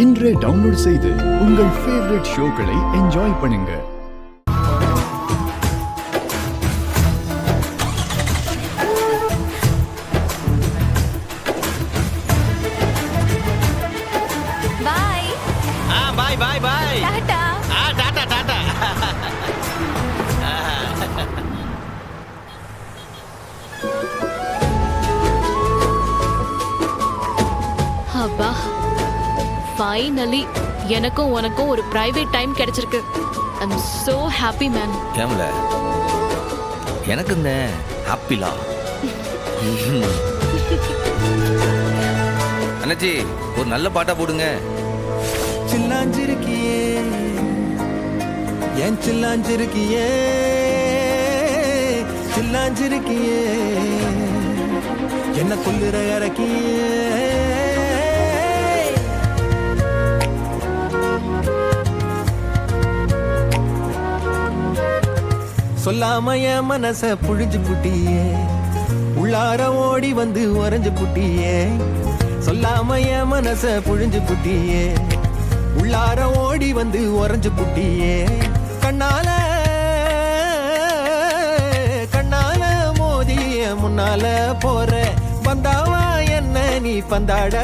இன்றே டவுன்லோட் செய்து உங்கள் ஃபேவரட் ஷோக்களை என்ஜாய் பண்ணுங்க. பாய். பாய் பாய் பாய். டாடா. டாடா டாடா. அப்பா, ஃபைனலி எனக்கும் உனக்கும் ஒரு பிரைவேட் டைம் கிடைச்சிருக்கு. ஐ அம் so happy man. கேமல எனக்கு இந்த ஹாப்பிலா அண்ணாச்சி ஒரு நல்ல பாட்டா போடுங்க. சில்லாஞ்சிருக்கியே ஏன் சில்லாஞ்சிருக்கியே சில்லாஞ்சிருக்கியே என்ன கொல்லுற இறக்கியே சொல்லாம என் மனச புழிஞ்சு புட்டியே உள்ளார ஓடி வந்து உறைஞ்சு புட்டியே சொல்லாம என் மனச புழிஞ்சு புட்டியே உள்ளார ஓடி வந்து உறைஞ்சு புட்டியே கண்ணால கண்ணால மோதிய முன்னால போற வந்தாவா என்ன நீ பந்தாட